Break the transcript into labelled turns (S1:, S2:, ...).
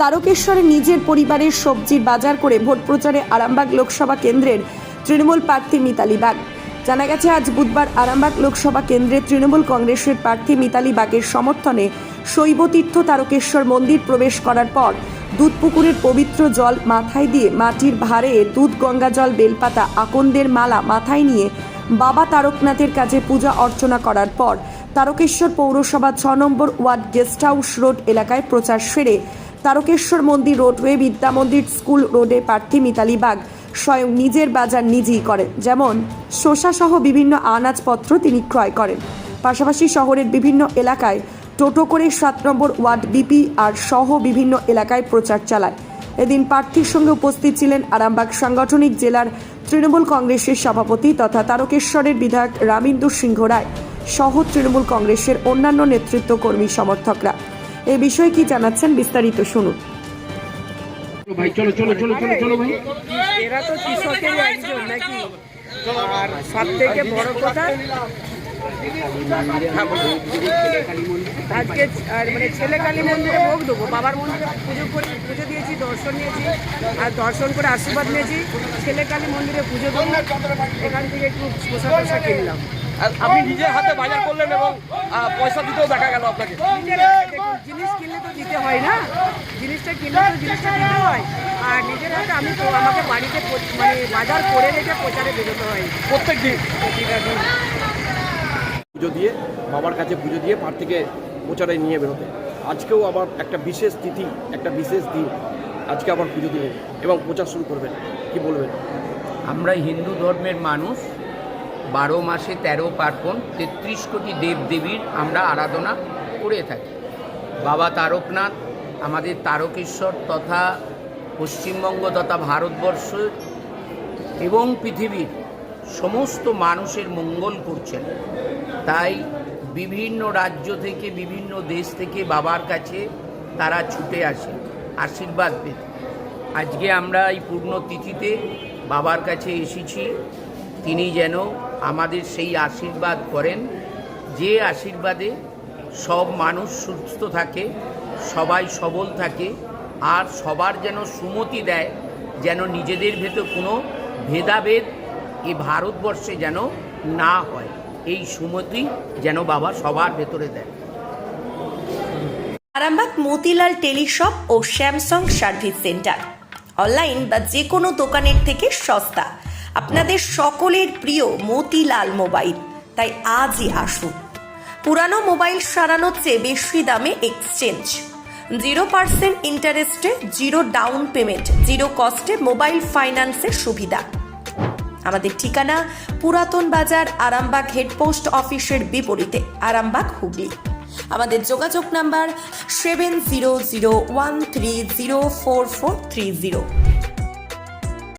S1: তারকেশ্বরে নিজের পরিবারের সবজির বাজার করে ভোট প্রচারে আরামবাগ লোকসভা কেন্দ্রের তৃণমূল প্রার্থী মিতালি বাগ। জানা গেছে, আজ বুধবার আরামবাগ লোকসভা কেন্দ্রে তৃণমূল কংগ্রেসের প্রার্থী মিতালি বাগের সমর্থনে শৈবতীর্থ তারকেশ্বর মন্দির প্রবেশ করার পর দুধপুকুরের পবিত্র জল মাথায় দিয়ে মাটির ভারে দুধ, গঙ্গা জল, বেলপাতা, আকন্দের মালা মাথায় নিয়ে বাবা তারকনাথের কাছে পূজা অর্চনা করার পর তারকেশ্বর পৌরসভা 6 নম্বর ওয়ার্ড গেস্ট হাউস রোড এলাকায় প্রচার সেরে তারকেশ্বর মন্দির রোডওয়ে, বিদ্যা মন্দির স্কুল রোডে প্রার্থী মিতালি বাগ স্বয়ং নিজের বাজার নিজেই করেন। যেমন শসা সহ বিভিন্ন আনাজপত্র তিনি ক্রয় করেন। পাশাপাশি শহরের বিভিন্ন এলাকায় টোটো করে 7 নম্বর ওয়ার্ড বিপি আর সহ বিভিন্ন এলাকায় প্রচার চালায়। এদিন প্রার্থীর সঙ্গে উপস্থিত ছিলেন আরামবাগ সাংগঠনিক জেলার তৃণমূল কংগ্রেসের সভাপতি তথা তারকেশ্বরের বিধায়ক রামিন্দু সিংহ রায় সহ তৃণমূল কংগ্রেসের অন্যান্য নেতৃত্ব, কর্মী, সমর্থকরা। এই বিষয়ে কি জানাচ্ছেন বিস্তারিত শুনুন।
S2: ভাই চলো চলো চলো চলো চলো ভাই,
S3: এরা তো কৃষকেরই একজন নাকি। আর সব থেকে বড় কথা, আজকে মানে ছেলে কালী মন্দিরে ভোগ দেবো, বাবার মন্দিরে পুজো দিয়েছি, দর্শন নিয়েছি, আর দর্শন করে আশীর্বাদ নিয়েছি। ছেলে কালী মন্দিরে পুজো দেবো, এখান থেকে একটু শসা কিনলাম।
S2: আপনি নিজের হাতে বাজার করলেন এবং পয়সা দিতেও দেখা গেল আপনাকে।
S3: জিনিস কিনলে তো দিতে হয় না, জিনিসটা কিনলে তো জিনিসটা দিতে হয়। আর নিজের হাতে আমি তো আমাকে বাড়িতে মানে বাজার করে রেখে প্রচারে বেরোতে হয়
S2: প্রত্যেক দিন।
S3: প্রতিটা দিন
S2: পুজো দিয়ে বাবার কাছে পুজো দিয়ে প্রার্থীকে প্রচারে নিয়ে বেরোতে। আজকেও আবার একটা বিশেষ তিথি, একটা বিশেষ দিন, আজকে আবার পুজো দিলেন এবং প্রচার শুরু করবেন, কি বলবেন?
S4: আমরা হিন্দু ধর্মের মানুষ, 12 মাসে 13 পার্বণ, 33 কোটি দেবদেবীর আমরা আরাধনা করে থাকি। বাবা তারকনাথ আমাদের তারকেশ্বর তথা পশ্চিমবঙ্গ তথা ভারতবর্ষ এবং পৃথিবীর সমস্ত মানুষের মঙ্গল করছেন। তাই বিভিন্ন রাজ্য থেকে, বিভিন্ন দেশ থেকে বাবার কাছে তারা ছুটে আসে আশীর্বাদ পেতে। আজকে আমরা এই পূর্ণতিথিতে বাবার কাছে এসেছি, তিনি যেন আমাদের সেই আশীর্বাদ করেন, যে আশীর্বাদে সব মানুষ সুস্থ থাকে, সবাই সবল থাকে, আর সবার যেন সুমতি দেয়, যেন নিজেদের ভেতর কোনো ভেদাভেদ এই ভারতবর্ষে যেন না হয়, এই সুমতি যেন বাবা সবার ভেতরে দেয়।
S1: আরামবাগ মতিলাল টেলিশপ ও স্যামসাং সার্ভিস সেন্টার, অনলাইন বা যে কোনো দোকানের থেকে সস্তা। আপনাদের সকলের প্রিয় মতিলাল মোবাইল, তাই আজই আসুন। পুরানো মোবাইল সারানোর চেয়ে বেশি দামে এক্সচেঞ্জ, 0% ইন্টারেস্টে, 0 ডাউন পেমেন্ট, 0 কস্টে মোবাইল ফাইন্যান্সের সুবিধা। আমাদের ঠিকানা পুরাতন বাজার, আরামবাগ হেডপোস্ট অফিসের বিপরীতে, আরামবাগ, হুগলি। আমাদের যোগাযোগ নাম্বার 7001304430।